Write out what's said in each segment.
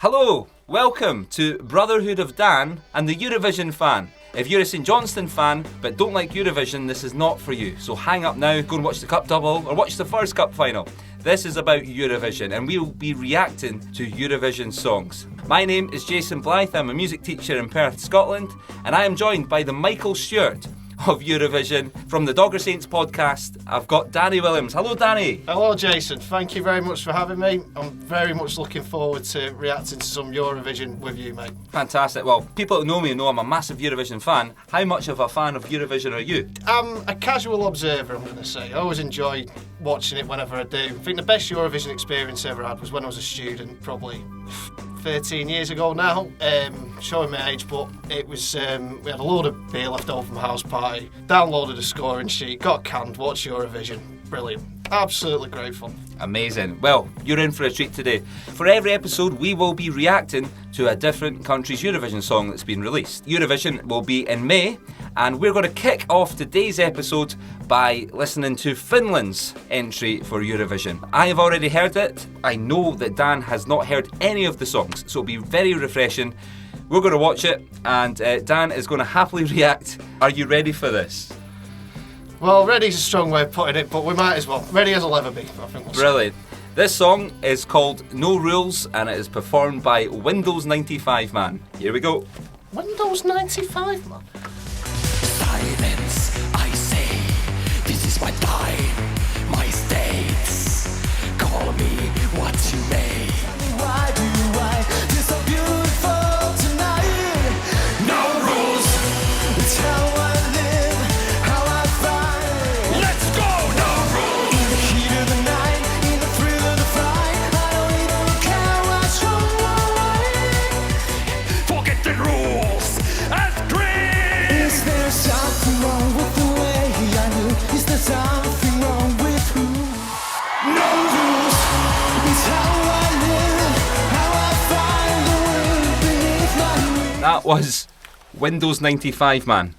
Hello, welcome to Brotherhood of Dan and the Eurovision fan. If you're a St Johnstone fan but don't like Eurovision, this is not for you. So hang up now, go and watch the Cup double or watch the first Cup final. This is about Eurovision and we'll be reacting to Eurovision songs. My name is Jason Blythe, I'm a music teacher in Perth, Scotland, and I am joined by the Michael Stewart of Eurovision from the Dogger Saints podcast. I've got Danny Williams. Hello, Danny. Hello, Jason. Thank you very much for having me. I'm very much looking forward to reacting to some Eurovision with you, mate. Fantastic. Well, people that know me know I'm a massive Eurovision fan. How much of a fan of Eurovision are you? I'm a casual observer, I'm going to say. I always enjoy watching it whenever I do. I think the best Eurovision experience I ever had was when I was a student, probably 13 years ago now, showing my age, but it was, we had a load of beer left over from a house party, downloaded a scoring sheet, got canned, watched Eurovision. Brilliant. Absolutely great fun. Amazing. Well, you're in for a treat today. For every episode, we will be reacting to a different country's Eurovision song that's been released. Eurovision will be in May, and we're going to kick off today's episode by listening to Finland's entry for Eurovision. I have already heard it. I know that Dan has not heard any of the songs, so it'll be very refreshing. We're going to watch it, and Dan is going to happily react. Are you ready for this? Well, ready's a strong way of putting it, but we might as well. Ready as I'll ever be, I think. Brilliant. This song is called No Rules, and it is performed by Windows 95 Man. Here we go. Windows 95 Man? Silence, I say, this is my time, my states. Call me what you may. Why do I feel so beautiful tonight? No rules, it's how I live, how I fight. Let's go, no rules. In the heat of the night, in the thrill of the fight, I don't even care what's wrong or right. Forget the rules, as green. Is there something wrong with the way I live? Is there something wrong with who? No rules, it's how I live, how I find the world beneath my wings. That was Windows 95 Man.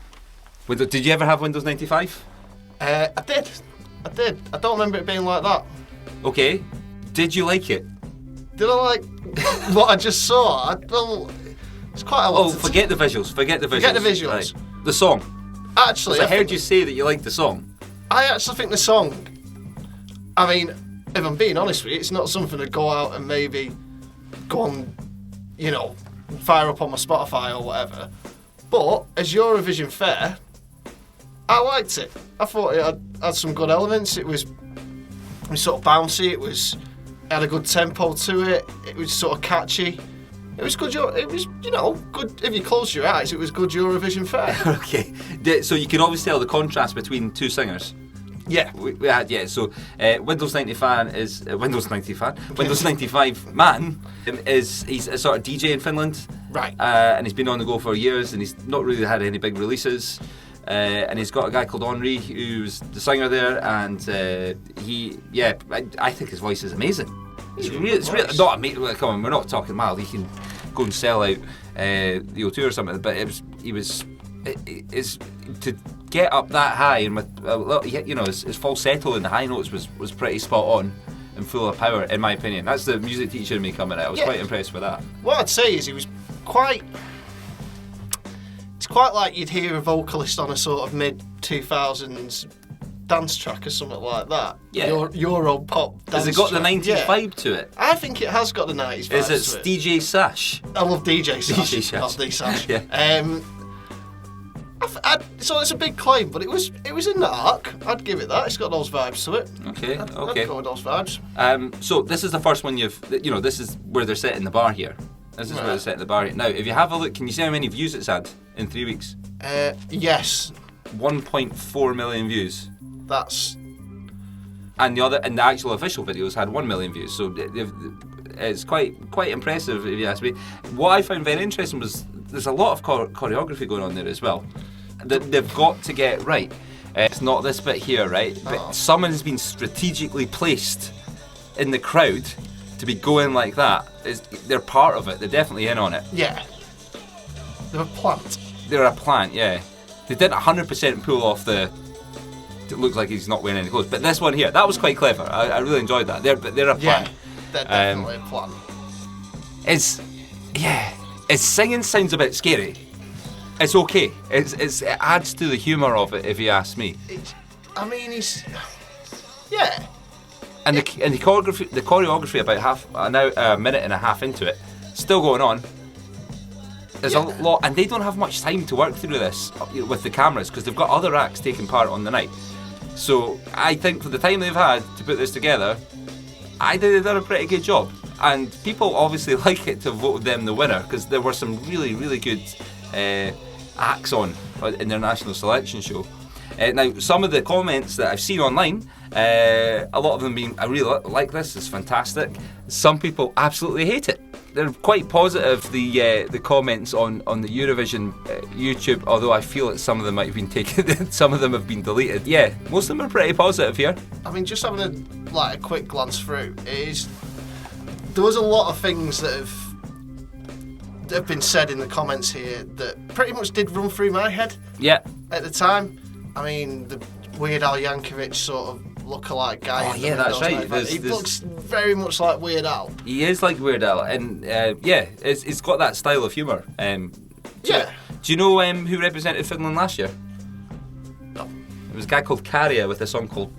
Did you ever have Windows 95? I did. I don't remember it being like that. Okay. Did you like it? Did I like what I just saw? Well, it's quite a lot. Oh, forget the visuals. Forget the visuals. Right. The song. Actually, I heard you say that you liked the song. I actually think the song, I mean, if I'm being honest with you, it's not something to go out and maybe go on, fire up on my Spotify or whatever. But as Eurovision fare, I liked it. I thought it had some good elements. It was sort of bouncy. It had a good tempo to it. It was sort of catchy. It was good. It was, good. If you close your eyes, it was good Eurovision fare. Okay. So you can obviously tell the contrast between two singers. Yeah. We had, yeah. So Windows 95 is Windows 95. Windows 95 Man he's a sort of DJ in Finland, Right. And he's been on the go for years, and he's not really had any big releases. And he's got a guy called Henri who's the singer there, and I think his voice is amazing. It's really not amazing. Well, come on, we're not talking mild. He can go and sell out the O2 or something, but it's to get up that high and with his falsetto in the high notes was pretty spot on and full of power, in my opinion. That's the music teacher in me coming out. I was quite impressed with that. What I'd say is he was quite. It's quite like you'd hear a vocalist on a sort of mid-2000s dance track or something like that. Yeah. Euro pop dance Has it got track. the 90s vibe to it? I think it has got the 90s vibe Is it to it. DJ Sash? I love DJ Sash. DJ Sash. Not D Sash. Yeah. So it's a big claim, but it was in the arc. I'd give it that. It's got those vibes to it. Okay. I'd go with those vibes. So this is the first one this is where they're setting the bar here. This is where they're setting the bar here. Now, if you have a look, can you see how many views it's had in 3 weeks? Yes. 1.4 million views. That's... And the actual official videos had 1 million views. So it's quite impressive, if you ask me. What I found very interesting was there's a lot of choreography going on there as well that they've got to get right. It's not this bit here, right? But someone has been strategically placed in the crowd to be going like that. They're part of it. They're definitely in on it. Yeah. They're a plant. They're a plant, yeah. They didn't 100% pull off it looks like he's not wearing any clothes. But this one here, that was quite clever. I really enjoyed that. They're a plant. Yeah, they're definitely a plant. Yeah, his singing sounds a bit scary. It's okay. It adds to the humour of it, if you ask me. I mean, he's... Yeah. And the choreography about a minute and a half into it, still going on. There's a lot, and they don't have much time to work through this with the cameras because they've got other acts taking part on the night. So I think for the time they've had to put this together, I think they've done a pretty good job. And people obviously like it to vote them the winner because there were some really, really good acts on in their national selection show. Now, some of the comments that I've seen online, a lot of them being, I really like this, it's fantastic. Some people absolutely hate it. They're quite positive, the comments on the Eurovision YouTube, although I feel that some of them might have been taken, some of them have been deleted. Yeah, most of them are pretty positive here. I mean, just having a quick glance through, there was a lot of things that have been said in the comments here that pretty much did run through my head. Yeah. At the time. I mean, the Weird Al Yankovic sort of lookalike guy. Oh, yeah, that's right. He looks very much like Weird Al. He is like Weird Al, and it's got that style of humour. Do you know who represented Finland last year? No. It was a guy called Kärja with a song called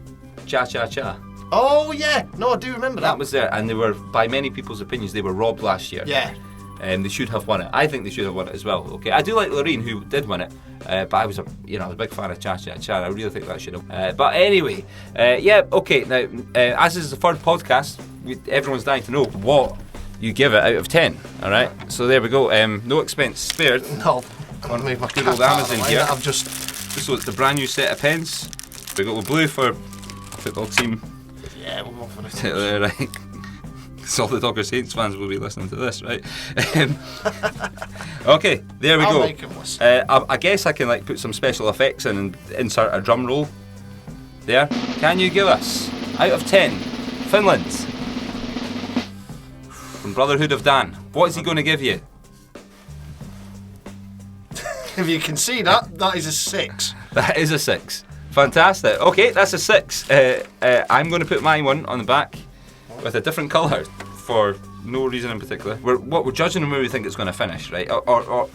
Cha Cha Cha. Oh, yeah. No, I do remember that. That was there, and they were, by many people's opinions, they were robbed last year. Yeah. They should have won it. I think they should have won it as well. Okay, I do like Loreen, who did win it, but I was a big fan of Cha Cha Cha. I really think that should have. But anyway, okay. Now, as this is the third podcast, everyone's dying to know what you give it out of 10. All right. So there we go. No expense spared. No. I want to move my good old Amazon here. I've just. So it's the brand new set of pens. We got the blue for a football team. Yeah, we'll go for it. There, right. So all the Dogger Saints fans will be listening to this, right? Okay, there we I'll go. make 'em listen. I guess I can put some special effects in and insert a drum roll. There. Can you give us, out of 10, Finland, from Brotherhood of Dan, what is he going to give you? If you can see that is a 6. That is a 6. Fantastic. Okay, that's a 6. I'm going to put my one on the back with a different colour for no reason in particular. We're judging them where we think it's going to finish, right? Or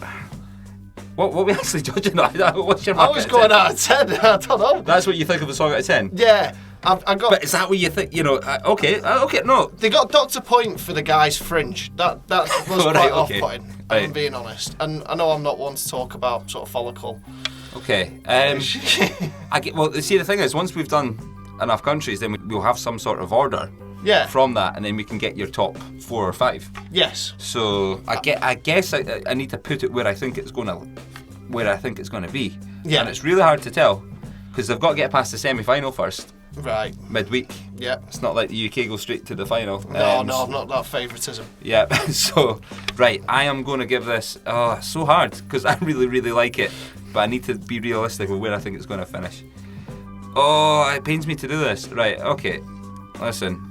what are we actually judging on? What's your mark? I was going out of 10. I don't know. That's what you think of the song out of 10? Yeah. I got. But is that what you think? Okay, no. They got Dr. Point for the guy's fringe. That was Right, quite okay. off-putting. Right. I'm being honest, and I know I'm not one to talk about sort of follicle. Okay. See, the thing is, once we've done enough countries, then we'll have some sort of order. Yeah. From that, and then we can get your top 4 or 5. Yes. So I guess I need to put it where I think it's going to be. Yeah. And it's really hard to tell because they've got to get past the semi-final first. Right. Midweek. Yeah. It's not like the UK go straight to the final. No, I'm not that favouritism. Yeah. So, right, I am going to give this. Oh, it's so hard because I really, really like it, but I need to be realistic with where I think it's going to finish. Oh, it pains me to do this. Right. Okay. Listen.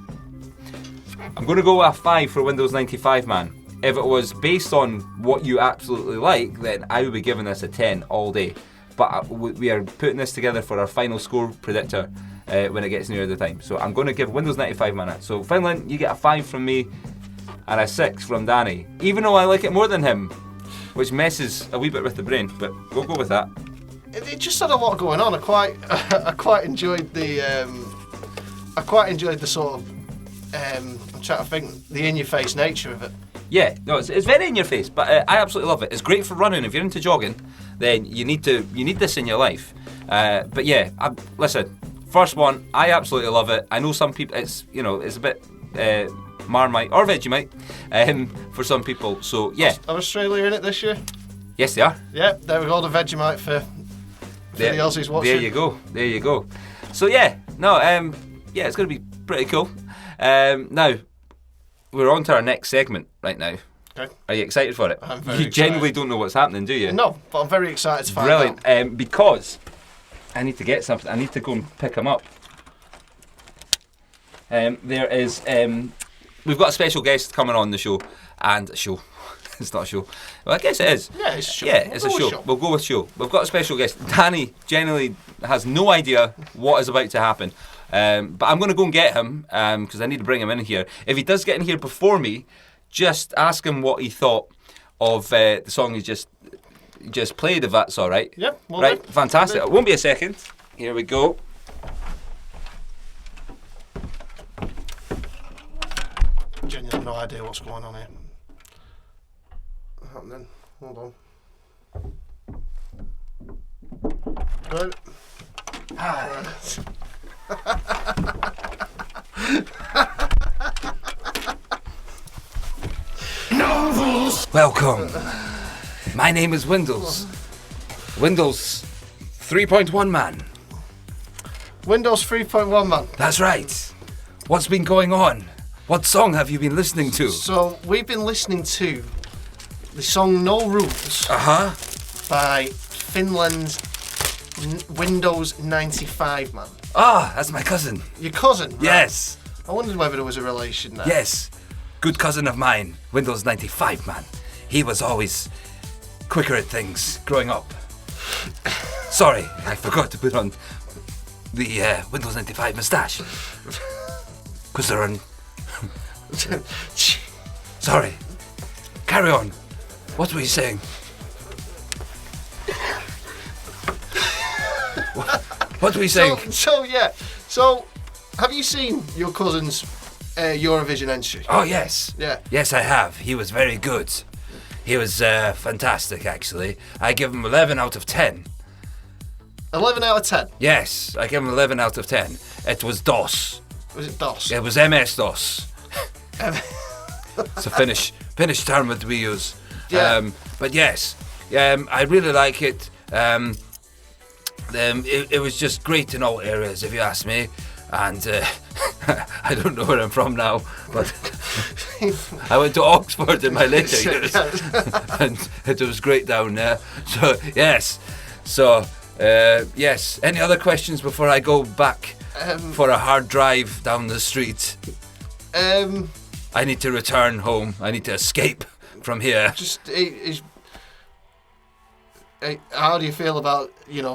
I'm going to go with a 5 for Windows 95, man. If it was based on what you absolutely like, then I would be giving this a 10 all day. But we are putting this together for our final score predictor when it gets near the time. So I'm going to give Windows 95, man. So Finland, you get a 5 from me and a 6 from Danny. Even though I like it more than him, which messes a wee bit with the brain, but we'll go with that. It just had a lot going on. I quite enjoyed the sort of. I'm trying to think the in-your-face nature of it. Yeah, no, it's very in your face, but I absolutely love it. It's great for running. If you're into jogging, then you need this in your life. But yeah, listen, first one, I absolutely love it. I know some people, it's a bit Marmite or Vegemite for some people. So yeah, Are Australia in it this year? Yes, they are. Yeah, there we go. The Vegemite for the Aussies watching. There you go. So yeah, no, it's going to be pretty cool. Now, we're on to our next segment right now. Okay. Are you excited for it? I'm very You excited. genuinely don't know what's happening, do you? No, but I'm very excited to find out. Brilliant. Because I need to get something. I need to go and pick them up. There is. We've got a special guest coming on the show, and a show. It's not a show. Well, I guess it is. Yeah, it's a show. Yeah, it's a show. We'll go with show. We've got a special guest. Danny generally has no idea what is about to happen. But I'm going to go and get him because I need to bring him in here. If he does get in here before me, just ask him what he thought of the song you just played, if that's all right. Yeah, well right, done. fantastic. It won't be a second. Here we go. Genuinely no idea what's going on here. Happening. Hold on. Right. Welcome. My name is Windows. Windows 3.1 man. Windows 3.1 man. That's right. What's been going on? What song have you been listening to? So we've been listening to the song No Rules by Finland's Windows 95 man. Ah, that's my cousin. Your cousin? Right. Yes. I wondered whether there was a relation there. Yes. Good cousin of mine, Windows 95 man. He was always quicker at things growing up. Sorry, I forgot to put on the Windows 95 moustache. Because they're on... Sorry. Carry on. What were you saying? What were you saying? So, have you seen your cousin's Eurovision entry? Oh, yes. Yeah. Yes, I have. He was very good. He was fantastic, actually. I give him 11 out of 10. 11 out of 10? Yes, I give him 11 out of 10. It was DOS. Was it DOS? It was MS-DOS. It's a Finnish term that we use. Yeah. But yes, I really like it. It was just great in all areas, if you ask me. And I don't know where I'm from now, but I went to Oxford in my later years, and it was great down there. So yes, yes. Any other questions before I go back for a hard drive down the street? I need to return home. I need to escape from here. How do you feel about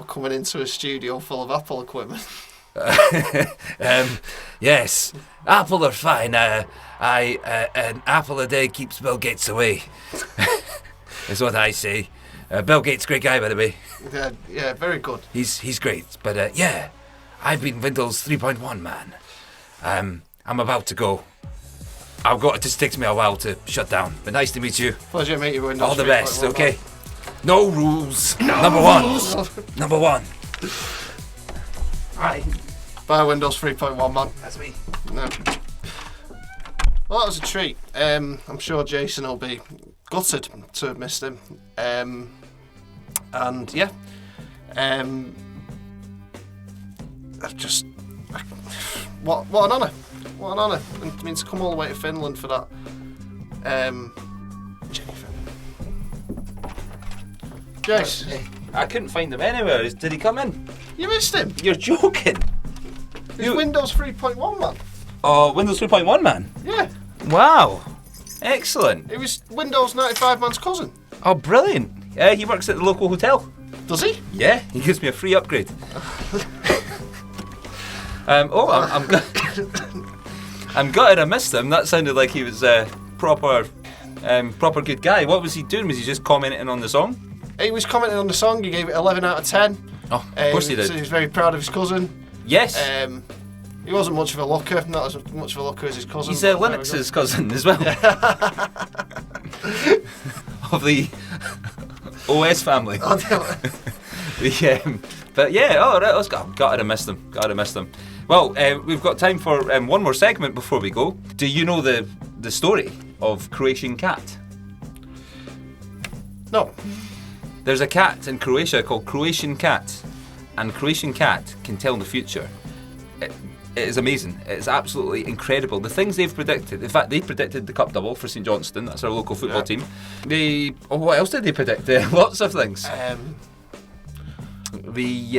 coming into a studio full of Apple equipment? Yes, Apple are fine. An apple a day keeps Bill Gates away. Is what I say. Bill Gates, great guy, by the way. Yeah, very good. He's great. But yeah, I've been Windows 3.1 man. I'm about to go. It just takes me a while to shut down. But nice to meet you. Pleasure to meet you, Windows. All the best. Okay. No rules. Number one. Number one. Right. Bye, Windows 3.1 man. That's me. No. Well, that was a treat. I'm sure Jason will be gutted to have missed him. And yeah, what an honour. What an honour. And I mean, to come all the way to Finland for that. Jennifer. Jace. I couldn't find him anywhere. Did he come in? You missed him. You're joking. He's Windows 3.1 man. Oh, Windows 3.1 man? Yeah. Wow. Excellent. He was Windows 95 man's cousin. Oh, brilliant. He works at the local hotel. Does he? Yeah, he gives me a free upgrade. I'm gutted I missed him. That sounded like he was a proper good guy. What was he doing? Was he just commenting on the song? He was commenting on the song. He gave it 11 out of 10. Oh, of course he did. So he was very proud of his cousin. Yes. He wasn't much of a looker, not as much of a looker as his cousin. He's Linux's cousin as well. Of the OS family. But yeah, right, let's go. Gotta have missed them. Well, we've got time for one more segment before we go. Do you know the story of Croatian cat? No. There's a cat in Croatia called Croatian cat, and Croatian cat can tell the future. It is amazing. It's absolutely incredible. The things they've predicted. In fact, they predicted the cup double for St Johnstone. That's our local football team. What else did they predict? Lots of things. The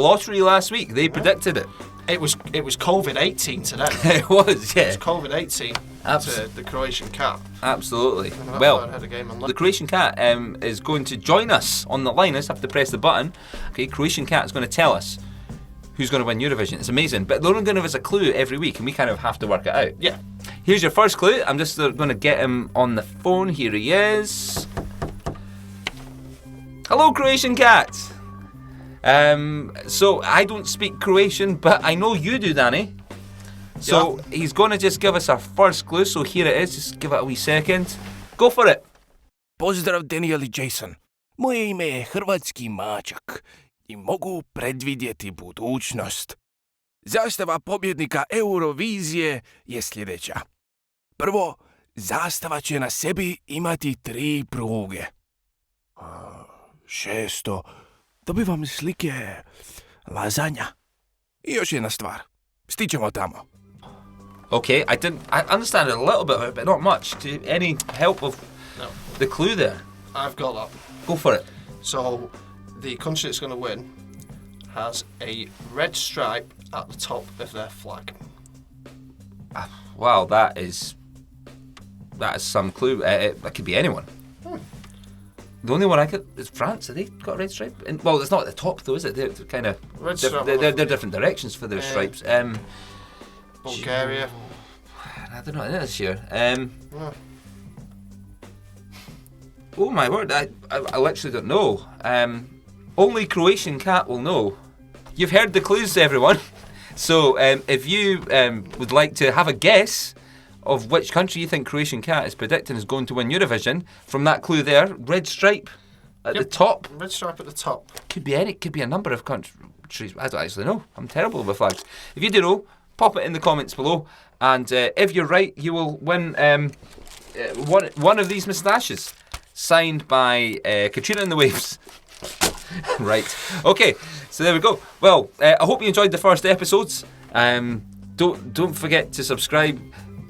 lottery last week. They predicted it. It was COVID-18 to them. It was, yeah. It was COVID-18 to the Croatian cat. Absolutely. Well, Well, had a game on the Croatian cat is going to join us on the line. I just have to press the button. Okay, Croatian cat is going to tell us who's going to win Eurovision. It's amazing. But they're only going to give us a clue every week, and we kind of have to work it out. Yeah. Here's your first clue. I'm just going to get him on the phone. Here he is. Hello, Croatian cat. So I don't speak Croatian, but I know you do, Danny. So he's going to just give us our first clue. So here it is. Just give it a wee second. Go for it. Pozdrav Daniel i Jason. Moje ime je hrvatski mačak i mogu predvidjeti budućnost. Zastava pobjednika Eurovizije je sljedeća. Prvo, zastava će na sebi imati 3 pruge. 6. Dobivam slike lazanja. I još jedna stvar. Stićemo tamo. Okay, I understand it a little bit, but not much. Any help of the clue there? I've got that. Go for it. So, the country that's going to win has a red stripe at the top of their flag. Wow, that is some clue. That could be anyone. The only one I could is France. Have they got a red stripe? Well, it's not at the top though, is it? They're kind of they're different directions for their stripes. Bulgaria. I don't know this year. Oh my word! I literally don't know. Only Croatian cat will know. You've heard the clues, everyone. So if you would like to have a guess of which country you think Croatian cat is predicting is going to win Eurovision, from that clue there, red stripe at the top. Red stripe at the top. Could be a number of countries. I don't actually know. I'm terrible with flags. If you do know, pop it in the comments below. And if you're right, you will win one of these moustaches, signed by Katrina and the Waves. Right. Okay. So there we go. Well, I hope you enjoyed the first episodes. Don't forget to subscribe.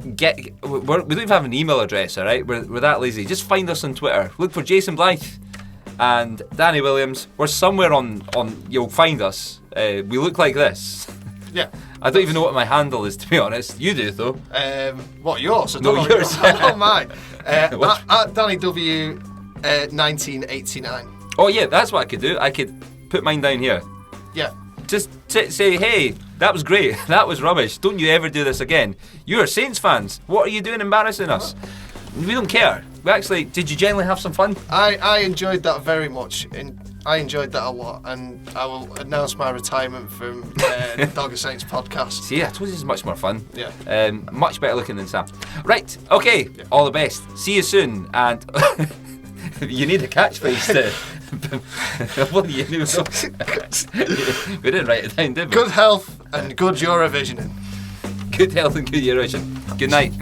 We don't even have an email address, all right? We're that lazy. Just find us on Twitter. Look for Jason Blythe and Danny Williams. We're somewhere on. You'll find us. We look like this. Yeah. I don't even know what my handle is, to be honest. You do, though. What, yours? I No, don't know yours. I don't know mine. At Danny W. 1989. Oh yeah, that's what I could do. I could put mine down here. Yeah. Just say, hey, that was great. That was rubbish. Don't you ever do this again. You're Saints fans. What are you doing embarrassing us? We don't care. We actually, did you generally have some fun? I enjoyed that very much. I enjoyed that a lot, and I will announce my retirement from the Dog of Saints podcast. See, I told you it's much more fun. Yeah. Much better looking than Sam. Right, okay, all the best. See you soon, and you need a catchphrase to... Well, you knew so. We didn't write it down, did we? Good health and good Eurovisioning. Good health and good Eurovision. Good night.